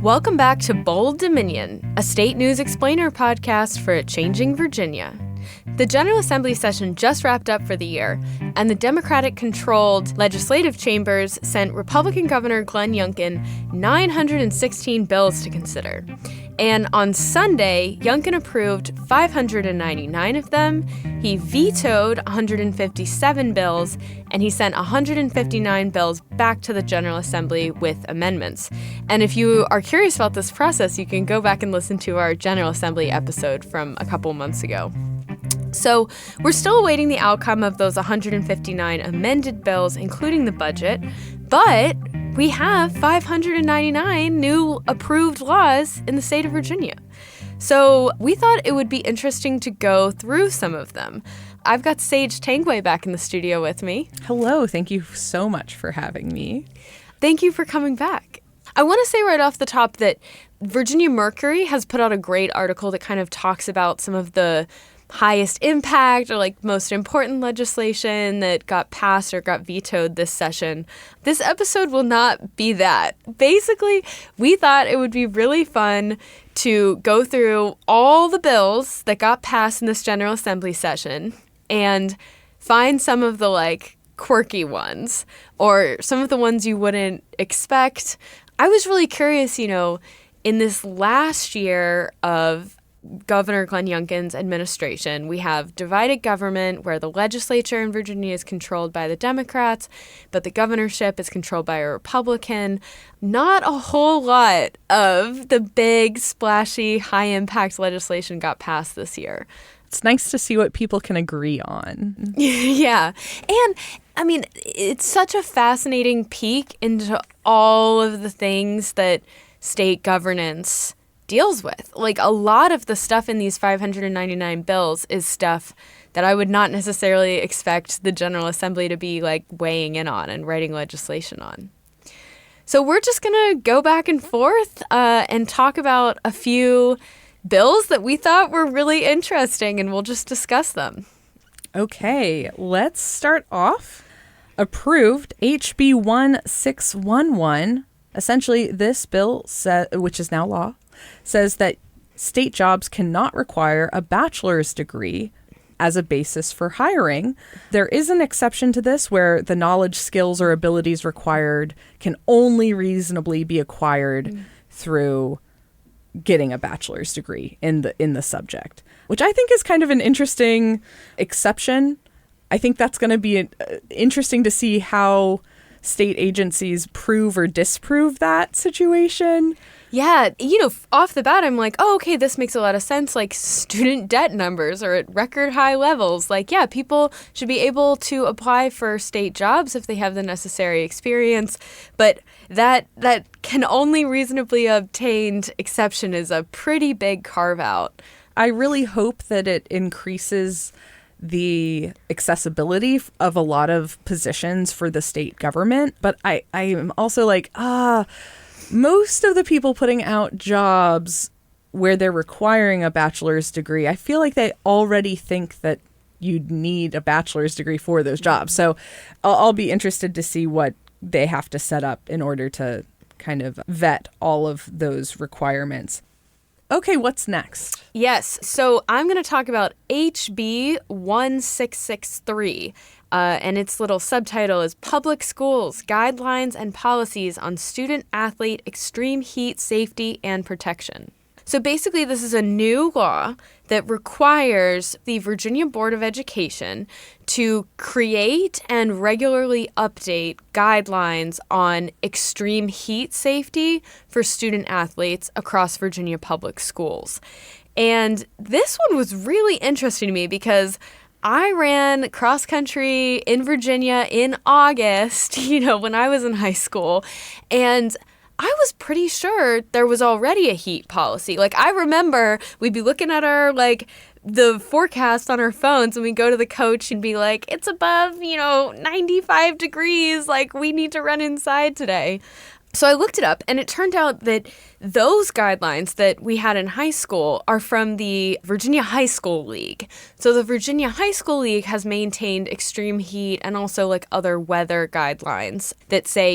Welcome back to Bold Dominion, a state news explainer podcast for Changing Virginia. The General Assembly session just wrapped up for the year, and the Democratic-controlled legislative chambers sent Republican Governor Glenn Youngkin 916 bills to consider. And on Sunday, Youngkin approved 599 of them, he vetoed 157 bills, and he sent 159 bills back to the General Assembly with amendments. And if you are curious about this process, you can go back and listen to our General Assembly episode from a couple months ago. So we're still awaiting the outcome of those 159 amended bills, including the budget, but we have 599 new approved laws in the state of Virginia. So we thought it would be interesting to go through some of them. I've got Sage Tangway back in the studio with me. Hello. Thank you so much for having me. Thank you for coming back. I want to say right off the top that Virginia Mercury has put out a great article that kind of talks about some of the highest impact or most important legislation that got passed or got vetoed this session. This episode will not be that. Basically, we thought it would be really fun to go through all the bills that got passed in this General Assembly session and find some of the quirky ones or some of the ones you wouldn't expect. I was really curious, in this last year of Governor Glenn Youngkin's administration, we have divided government where the legislature in Virginia is controlled by the Democrats, but the governorship is controlled by a Republican. Not a whole lot of the big, splashy, high-impact legislation got passed this year. It's nice to see what people can agree on. Yeah. And, it's such a fascinating peek into all of the things that state governance deals with. A lot of the stuff in these 599 bills is stuff that I would not necessarily expect the General Assembly to be weighing in on and writing legislation on. So we're just going to go back and forth and talk about a few bills that we thought were really interesting, and we'll just discuss them. Okay, let's start off. Approved HB 1611. Essentially, this bill, which is now law, says that state jobs cannot require a bachelor's degree as a basis for hiring. There is an exception to this where the knowledge, skills, or abilities required can only reasonably be acquired through getting a bachelor's degree in the subject, which I think is kind of an interesting exception. I think that's going to be interesting to see how state agencies prove or disprove that situation. Yeah, off the bat, I'm oh, okay, this makes a lot of sense. Student debt numbers are at record high levels. Yeah, people should be able to apply for state jobs if they have the necessary experience. But that can only reasonably obtained exception is a pretty big carve out. I really hope that it increases the accessibility of a lot of positions for the state government. But I am also most of the people putting out jobs where they're requiring a bachelor's degree, I feel like they already think that you'd need a bachelor's degree for those jobs. So I'll be interested to see what they have to set up in order to kind of vet all of those requirements. Okay, what's next? Yes, so I'm going to talk about HB 1663. And its little subtitle is Public Schools, Guidelines and Policies on Student-Athlete Extreme Heat Safety and Protection. So basically, this is a new law that requires the Virginia Board of Education to create and regularly update guidelines on extreme heat safety for student-athletes across Virginia public schools. And this one was really interesting to me because I ran cross country in Virginia in August, when I was in high school, and I was pretty sure there was already a heat policy. I remember we'd be looking at our, the forecast on our phones, and we'd go to the coach and be like, it's above, 95 degrees, we need to run inside today. So I looked it up, and it turned out that those guidelines that we had in high school are from the Virginia High School League. So the Virginia High School League has maintained extreme heat and also other weather guidelines that say,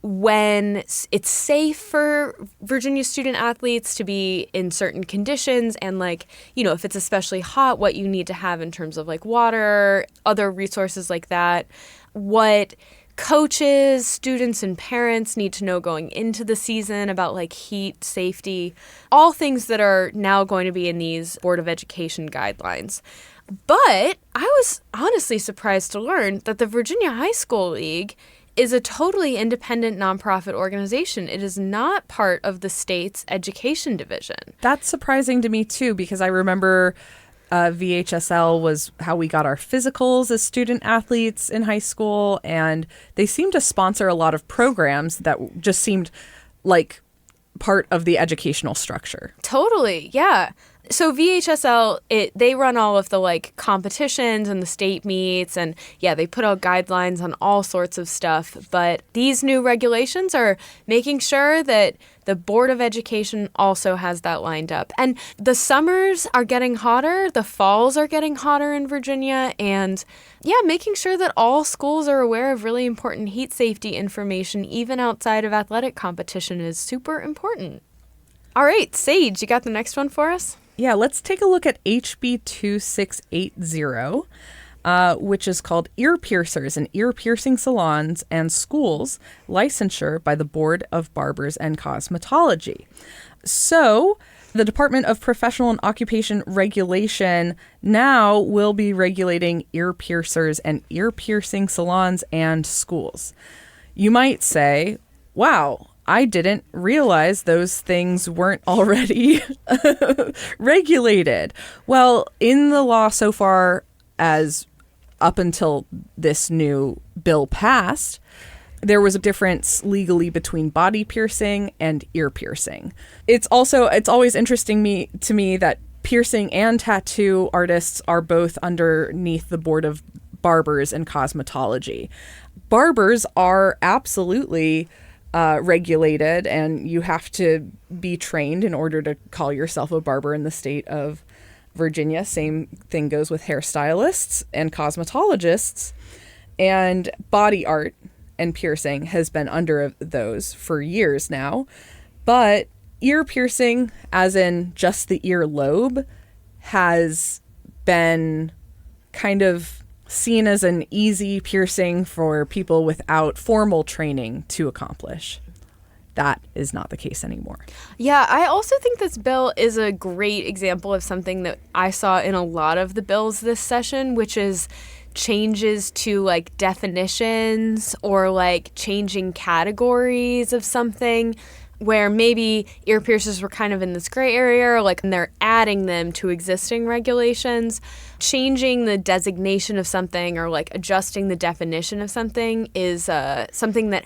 when it's safe for Virginia student athletes to be in certain conditions, and like, you know, if it's especially hot, what you need to have in terms of like water, other resources like that, what coaches, students, and parents need to know going into the season about like heat, safety, all things that are now going to be in these Board of Education guidelines. But I was honestly surprised to learn that the Virginia High School League is a totally independent nonprofit organization. It is not part of the state's education division. That's surprising to me too, because I remember VHSL was how we got our physicals as student athletes in high school, and they seemed to sponsor a lot of programs that just seemed like part of the educational structure. Totally, yeah. So VHSL, they run all of the like competitions and the state meets, and yeah, they put out guidelines on all sorts of stuff. But these new regulations are making sure that the Board of Education also has that lined up. And the summers are getting hotter, the falls are getting hotter in Virginia, and yeah, making sure that all schools are aware of really important heat safety information, even outside of athletic competition, is super important. All right, Sage, you got the next one for us? Yeah, let's take a look at HB 2680, which is called Ear Piercers and Ear Piercing Salons and Schools, Licensure by the Board of Barbers and Cosmetology. So the Department of Professional and Occupation Regulation now will be regulating ear piercers and ear piercing salons and schools. You might say, wow, I didn't realize those things weren't already regulated. Well, in the law so far as up until this new bill passed, there was a difference legally between body piercing and ear piercing. It's always interesting to me that piercing and tattoo artists are both underneath the Board of Barbers and Cosmetology. Barbers are absolutely regulated, and you have to be trained in order to call yourself a barber in the state of Virginia. Same thing goes with hairstylists and cosmetologists, and body art and piercing has been under those for years now. But ear piercing, as in just the ear lobe, has been kind of seen as an easy piercing for people without formal training to accomplish. That is not the case anymore. Yeah, I also think this bill is a great example of something that I saw in a lot of the bills this session, which is changes to like definitions or like changing categories of something, where maybe ear piercers were kind of in this gray area, or like and they're adding them to existing regulations. Changing the designation of something or like adjusting the definition of something is something that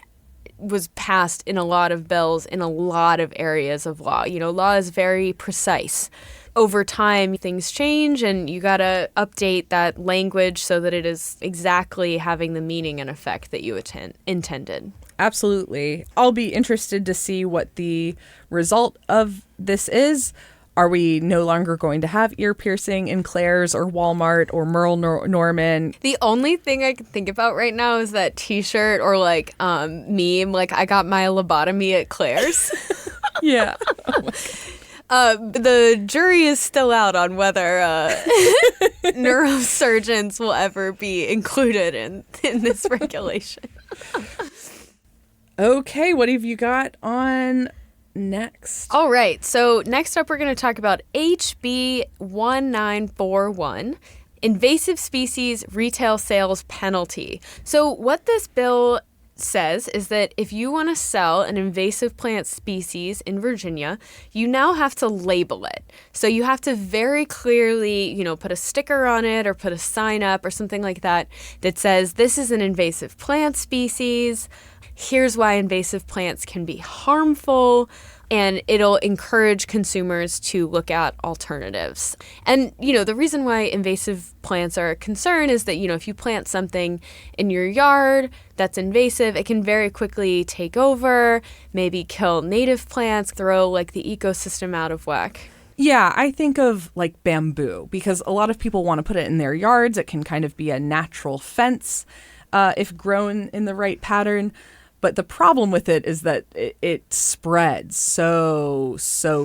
was passed in a lot of bills in a lot of areas of law. You know, law is very precise. Over time, things change, and you got to update that language so that it is exactly having the meaning and effect that you intended. Absolutely. I'll be interested to see what the result of this is. Are we no longer going to have ear piercing in Claire's or Walmart or Merle Norman? The only thing I can think about right now is that T-shirt or like meme, like I got my lobotomy at Claire's. Yeah. The jury is still out on whether neurosurgeons will ever be included in this regulation. Okay, what have you got on next? All right, so next up we're going to talk about HB 1941, Invasive Species Retail Sales Penalty. So what this bill says is that if you want to sell an invasive plant species in Virginia, you now have to label it. So you have to very clearly, put a sticker on it or put a sign up or something like that that says this is an invasive plant species. Here's why invasive plants can be harmful, and it'll encourage consumers to look at alternatives. And, the reason why invasive plants are a concern is that, if you plant something in your yard that's invasive, it can very quickly take over, maybe kill native plants, throw the ecosystem out of whack. Yeah, I think of bamboo, because a lot of people want to put it in their yards. It can kind of be a natural fence if grown in the right pattern. But the problem with it is that it spreads so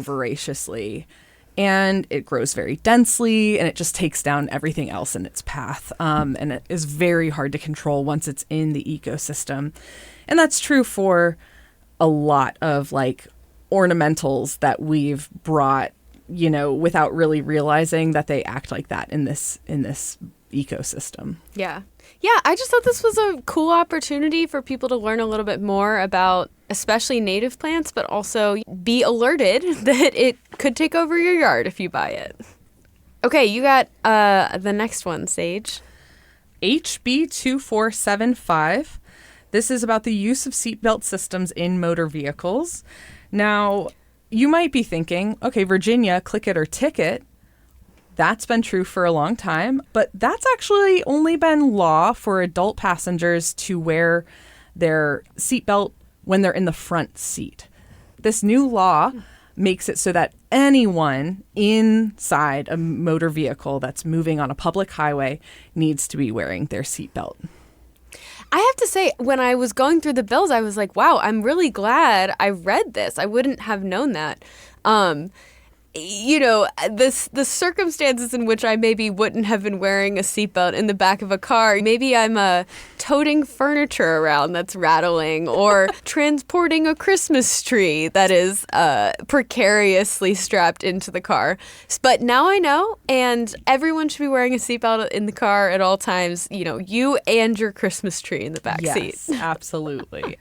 voraciously. And it grows very densely, and it just takes down everything else in its path. And it is very hard to control once it's in the ecosystem. And that's true for a lot of like ornamentals that we've brought, without really realizing that they act like that in this ecosystem. Yeah. Yeah, I just thought this was a cool opportunity for people to learn a little bit more about especially native plants, but also be alerted that it could take over your yard if you buy it. Okay, you got the next one, Sage. HB 2475. This is about the use of seatbelt systems in motor vehicles. Now, you might be thinking, okay, Virginia, click it or ticket. That's been true for a long time, but that's actually only been law for adult passengers to wear their seatbelt when they're in the front seat. This new law makes it so that anyone inside a motor vehicle that's moving on a public highway needs to be wearing their seatbelt. I have to say, when I was going through the bills, I was like, wow, I'm really glad I read this. I wouldn't have known that. The circumstances in which I maybe wouldn't have been wearing a seatbelt in the back of a car. Maybe I'm toting furniture around that's rattling, or transporting a Christmas tree that is precariously strapped into the car. But now I know, and everyone should be wearing a seatbelt in the car at all times. You and your Christmas tree in the back seat. Yes, absolutely.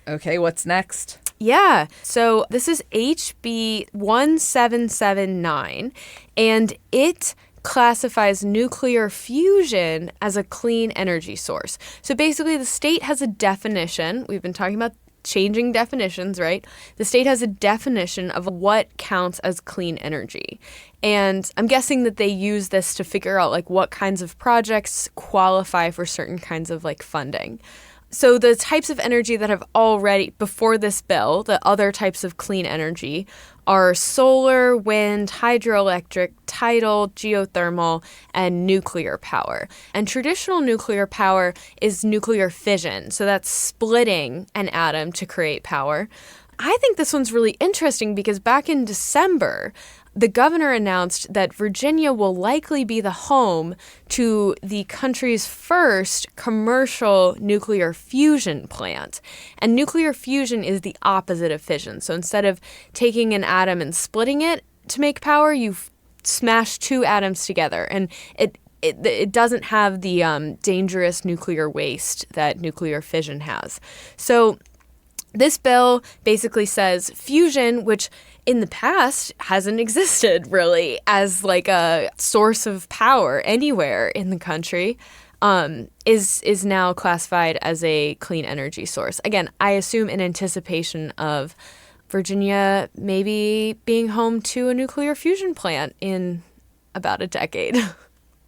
Okay, what's next? Yeah. So this is HB 1779, and it classifies nuclear fusion as a clean energy source. So basically, the state has a definition. We've been talking about changing definitions, right? The state has a definition of what counts as clean energy. And I'm guessing that they use this to figure out like what kinds of projects qualify for certain kinds of like funding. So the types of energy that have already, before this bill, the other types of clean energy are solar, wind, hydroelectric, tidal, geothermal, and nuclear power. And traditional nuclear power is nuclear fission. So that's splitting an atom to create power. I think this one's really interesting because back in December, the governor announced that Virginia will likely be the home to the country's first commercial nuclear fusion plant. And nuclear fusion is the opposite of fission. So instead of taking an atom and splitting it to make power, you smash two atoms together. And it doesn't have the dangerous nuclear waste that nuclear fission has. So this bill basically says fusion, which in the past hasn't existed really as like a source of power anywhere in the country, is now classified as a clean energy source. Again, I assume in anticipation of Virginia maybe being home to a nuclear fusion plant in about a decade.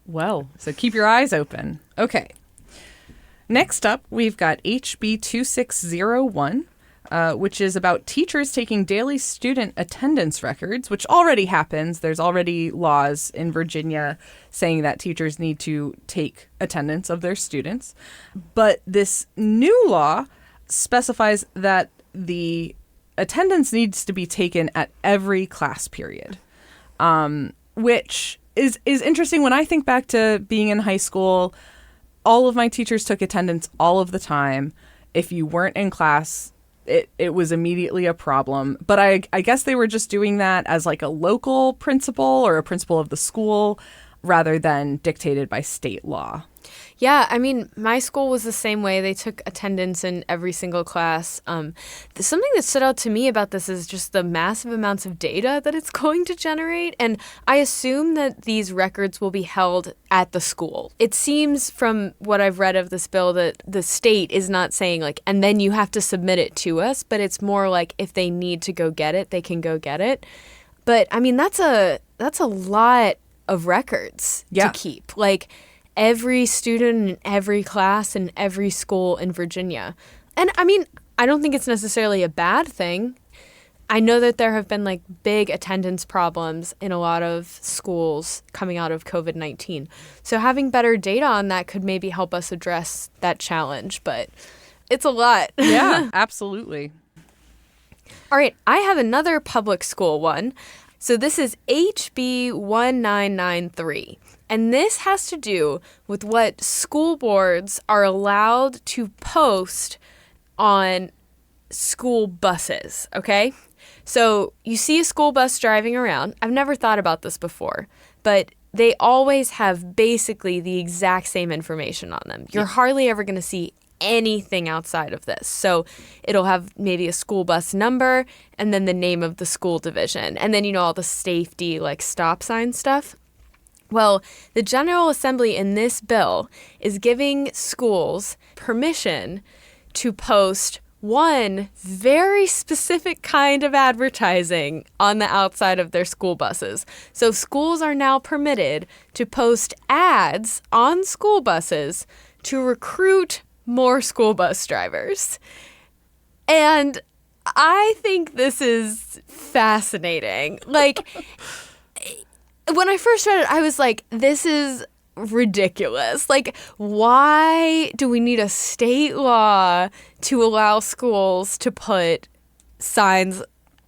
Well, so keep your eyes open. Okay. Next up, we've got HB 2601. Which is about teachers taking daily student attendance records, which already happens. There's already laws in Virginia saying that teachers need to take attendance of their students. But this new law specifies that the attendance needs to be taken at every class period, which is interesting. When I think back to being in high school, all of my teachers took attendance all of the time. If you weren't in class, it was immediately a problem. But I guess they were just doing that as like a local principal or a principal of the school rather than dictated by state law. Yeah, I mean, my school was the same way. They took attendance in every single class. Something that stood out to me about this is just the massive amounts of data that it's going to generate. And I assume that these records will be held at the school. It seems from what I've read of this bill that the state is not saying like, and then you have to submit it to us, but it's more like if they need to go get it, they can go get it. But I mean, that's a lot of records to keep. Like, every student in every class in every school in Virginia. And I mean, I don't think it's necessarily a bad thing. I know that there have been like big attendance problems in a lot of schools coming out of COVID-19. So having better data on that could maybe help us address that challenge. But It's a lot. Yeah, absolutely. All right, I have another public school one. So this is HB 1993. And this has to do with what school boards are allowed to post on school buses, okay? So you see a school bus driving around. I've never thought about this before, but they always have basically the exact same information on them. You're hardly ever going to see anything outside of this. So it'll have maybe a school bus number and then the name of the school division. And then, all the safety, like stop sign stuff. Well, the General Assembly in this bill is giving schools permission to post one very specific kind of advertising on the outside of their school buses. So schools are now permitted to post ads on school buses to recruit more school bus drivers. And I think this is fascinating. Like, when I first read it, I was like, this is ridiculous. Like, why do we need a state law to allow schools to put signs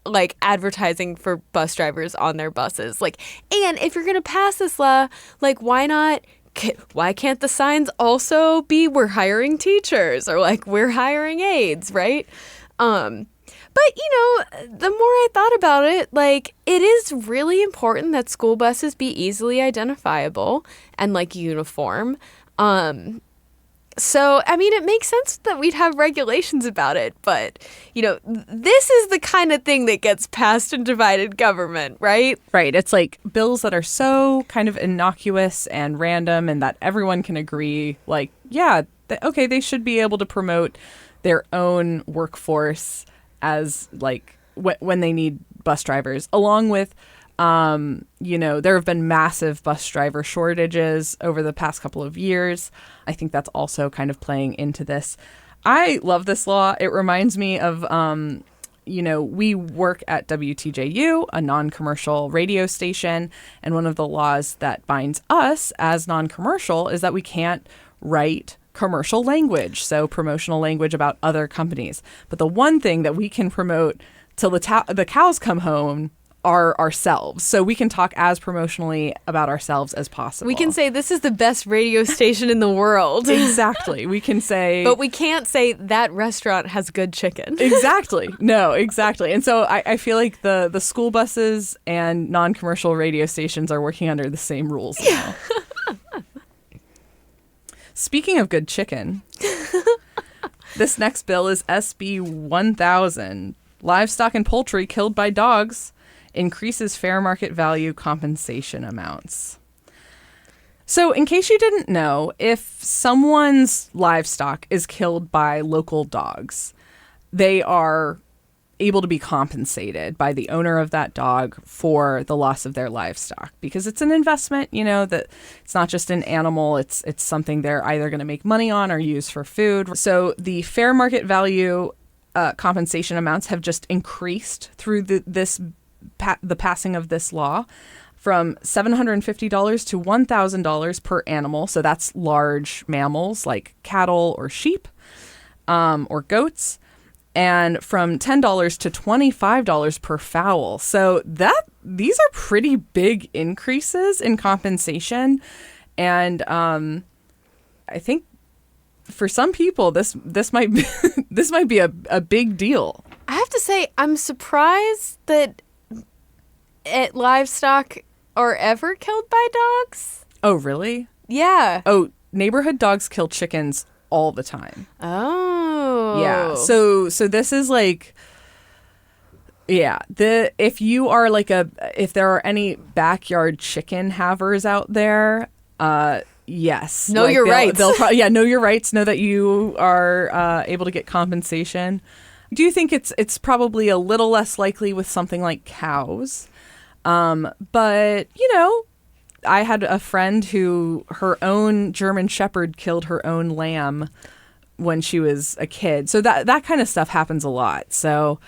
like advertising for bus drivers on their buses? Like, and if you're going to pass this law, like, why can't the signs also be we're hiring teachers or like we're hiring aides, right? But, the more I thought about it, like, it is really important that school buses be easily identifiable and, like, uniform. So, I mean, it makes sense that we'd have regulations about it. But, this is the kind of thing that gets passed in divided government, right? Right. It's like bills that are so kind of innocuous and random and that everyone can agree, like, yeah, okay, they should be able to promote their own workforce as like when they need bus drivers, along with, there have been massive bus driver shortages over the past couple of years. I think that's also kind of playing into this. I love this law. It reminds me of, we work at WTJU, a non-commercial radio station. And one of the laws that binds us as non-commercial is that we can't write commercial language, so promotional language about other companies. But the one thing that we can promote till the cows come home are ourselves. So we can talk as promotionally about ourselves as possible. We can say this is the best radio station in the world. Exactly. We can say... But we can't say that restaurant has good chicken. Exactly. No, exactly. And so I feel like the school buses and non-commercial radio stations are working under the same rules now. Speaking of good chicken, this next bill is SB 1000. Livestock and poultry killed by dogs increases fair market value compensation amounts. So in case you didn't know, if someone's livestock is killed by local dogs, they are able to be compensated by the owner of that dog for the loss of their livestock, because it's an investment, that it's not just an animal, it's something they're either going to make money on or use for food. So the fair market value compensation amounts have just increased through the passing of this law from $750 to $1,000 per animal. So that's large mammals like cattle or sheep or goats. And from $10 to $25 per fowl. So these are pretty big increases in compensation. And I think for some people, this might be this might be a big deal. I have to say, I'm surprised that livestock are ever killed by dogs. Oh, really? Yeah. Oh, neighborhood dogs kill chickens all the time. Oh. Yeah. So this is like, yeah, if you are like if there are any backyard chicken havers out there, yes. Know your rights. They'll probably, know your rights. Know that you are able to get compensation. I do think it's probably a little less likely with something like cows. But, I had a friend who her own German Shepherd killed her own lamb when she was a kid. So that kind of stuff happens a lot. So,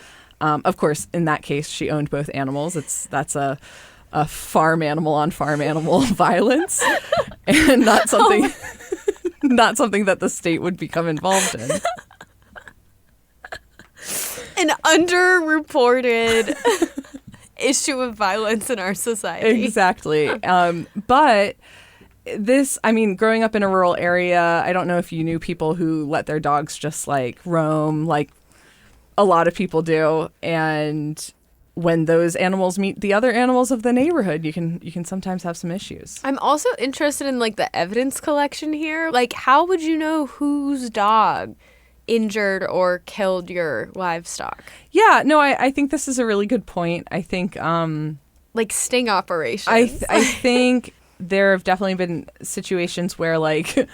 of course, in that case, she owned both animals. That's a farm animal on farm animal violence, and not something that the state would become involved in. An underreported issue of violence in our society. Exactly. But this, I mean, growing up in a rural area, I don't know if you knew people who let their dogs just like roam, like a lot of people do. And when those animals meet the other animals of the neighborhood, you can sometimes have some issues. I'm also interested in like the evidence collection here. Like, how would you know whose dog injured or killed your livestock? Yeah, no, I think this is a really good point. I think like sting operations. I think there have definitely been situations where like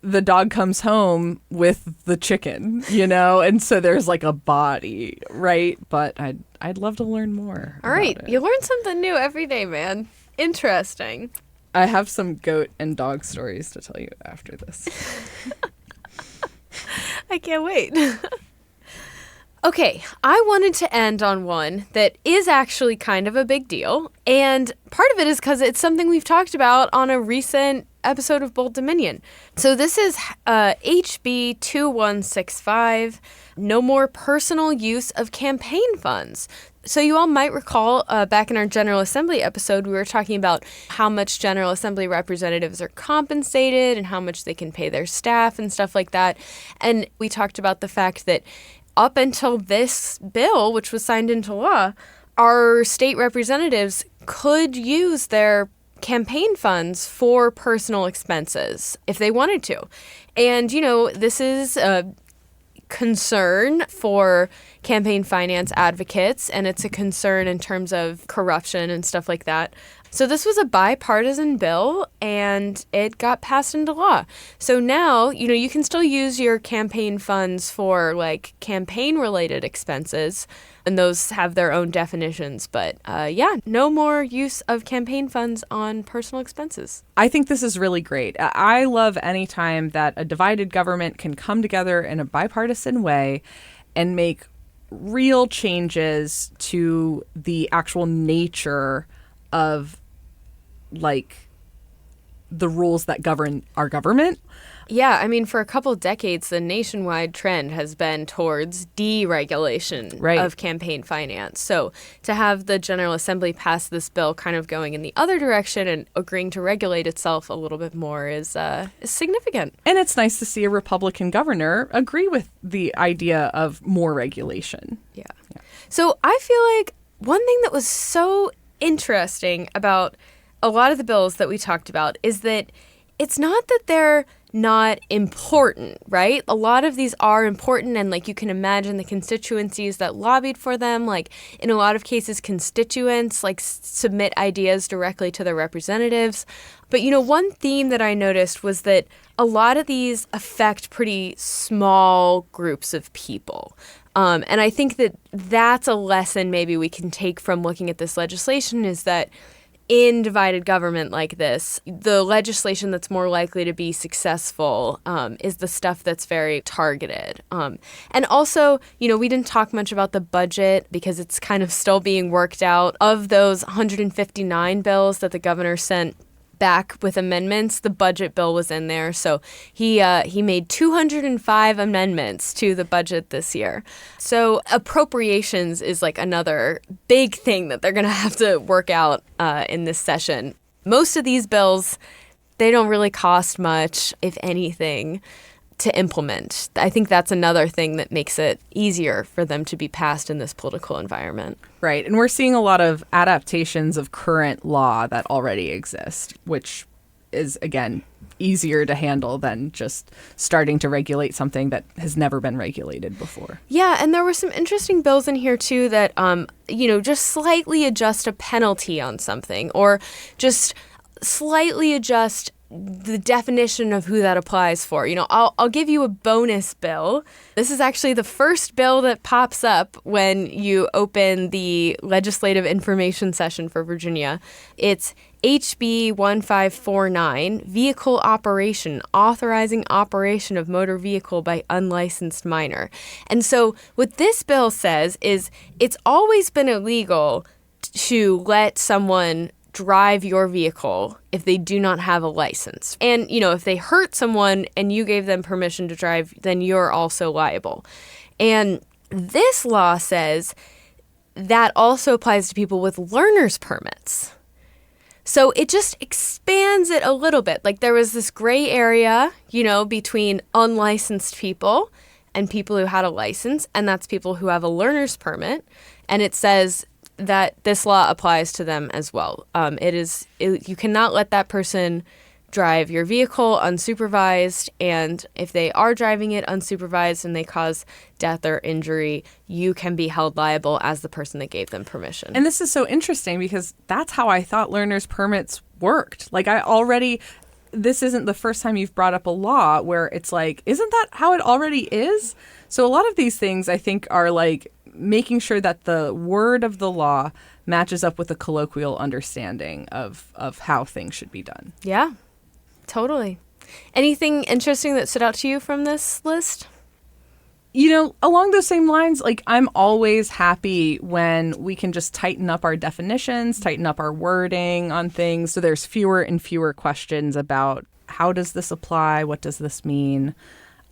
the dog comes home with the chicken, and so there's like a body, right? But I'd love to learn more. All right, you learn something new every day, man. Interesting. I have some goat and dog stories to tell you after this. I can't wait. Okay, I wanted to end on one that is actually kind of a big deal. And part of it is because it's something we've talked about on a recent episode of Bold Dominion. So this is HB 2165, no more personal use of campaign funds. So you all might recall back in our General Assembly episode, we were talking about how much General Assembly representatives are compensated and how much they can pay their staff and stuff like that. And we talked about the fact that up until this bill, which was signed into law, our state representatives could use their campaign funds for personal expenses if they wanted to. And, this is a concern for campaign finance advocates, and it's a concern in terms of corruption and stuff like that. So this was a bipartisan bill, and it got passed into law. So now, you can still use your campaign funds for, like, campaign-related expenses, and those have their own definitions. But, no more use of campaign funds on personal expenses. I think this is really great. I love any time that a divided government can come together in a bipartisan way and make real changes to the actual nature of, like, the rules that govern our government. Yeah, I mean, for a couple of decades, the nationwide trend has been towards deregulation of campaign finance. So to have the General Assembly pass this bill kind of going in the other direction and agreeing to regulate itself a little bit more is significant. And it's nice to see a Republican governor agree with the idea of more regulation. Yeah. So I feel like one thing that was so interesting about a lot of the bills that we talked about is that it's not that they're not important, right? A lot of these are important, and like you can imagine the constituencies that lobbied for them, like in a lot of cases constituents like submit ideas directly to their representatives. But one theme that I noticed was that a lot of these affect pretty small groups of people. And I think that that's a lesson maybe we can take from looking at this legislation, is that in divided government like this, the legislation that's more likely to be successful is the stuff that's very targeted. And also, we didn't talk much about the budget because it's kind of still being worked out. Of those 159 bills that the governor sent back with amendments, the budget bill was in there. So he made 205 amendments to the budget this year. So appropriations is like another big thing that they're going to have to work out in this session. Most of these bills, they don't really cost much, if anything, to implement. I think that's another thing that makes it easier for them to be passed in this political environment. Right. And we're seeing a lot of adaptations of current law that already exist, which is, again, easier to handle than just starting to regulate something that has never been regulated before. Yeah, and there were some interesting bills in here, too, that, just slightly adjust a penalty on something, or just slightly adjust the definition of who that applies for. I'll give you a bonus bill. This is actually the first bill that pops up when you open the legislative information session for Virginia. It's HB 1549, Vehicle Operation, authorizing operation of motor vehicle by unlicensed minor. And so what this bill says is it's always been illegal to let someone drive your vehicle if they do not have a license. And, if they hurt someone and you gave them permission to drive, then you're also liable. And This law says that also applies to people with learner's permits. So it just expands it a little bit. Like there was this gray area, between unlicensed people and people who had a license, and that's people who have a learner's permit. And it says that this law applies to them as well. You cannot let that person drive your vehicle unsupervised, and if they are driving it unsupervised and they cause death or injury, you can be held liable as the person that gave them permission. And this is so interesting because that's how I thought learner's permits worked. Like this isn't the first time you've brought up a law where it's like, isn't that how it already is? So a lot of these things I think are like making sure that the word of the law matches up with a colloquial understanding of how things should be done. Yeah. Totally. Anything interesting that stood out to you from this list? Along those same lines, like I'm always happy when we can just tighten up our definitions, tighten up our wording on things. So there's fewer and fewer questions about how does this apply? What does this mean?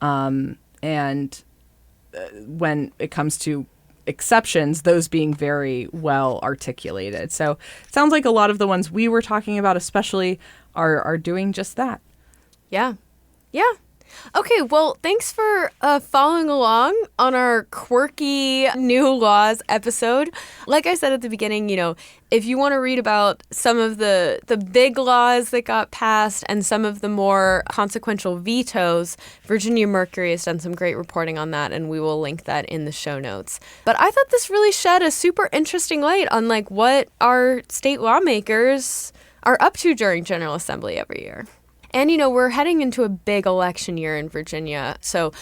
And when it comes to exceptions, those being very well articulated. So it sounds like a lot of the ones we were talking about especially are doing just that. Yeah. Yeah. Okay, well, thanks for following along on our quirky new laws episode. Like I said at the beginning, if you want to read about some of the big laws that got passed and some of the more consequential vetoes, Virginia Mercury has done some great reporting on that, and we will link that in the show notes. But I thought this really shed a super interesting light on what our state lawmakers are up to during General Assembly every year. And, we're heading into a big election year in Virginia. So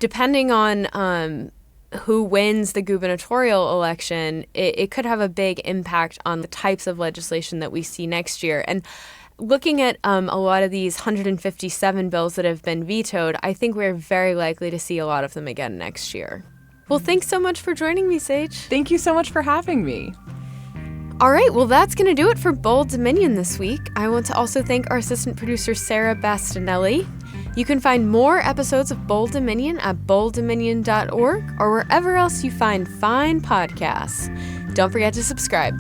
depending on who wins the gubernatorial election, it could have a big impact on the types of legislation that we see next year. And looking at a lot of these 157 bills that have been vetoed, I think we're very likely to see a lot of them again next year. Well, thanks so much for joining me, Sage. Thank you so much for having me. All right, well, that's going to do it for Bold Dominion this week. I want to also thank our assistant producer, Sarah Bastinelli. You can find more episodes of Bold Dominion at bolddominion.org or wherever else you find fine podcasts. Don't forget to subscribe.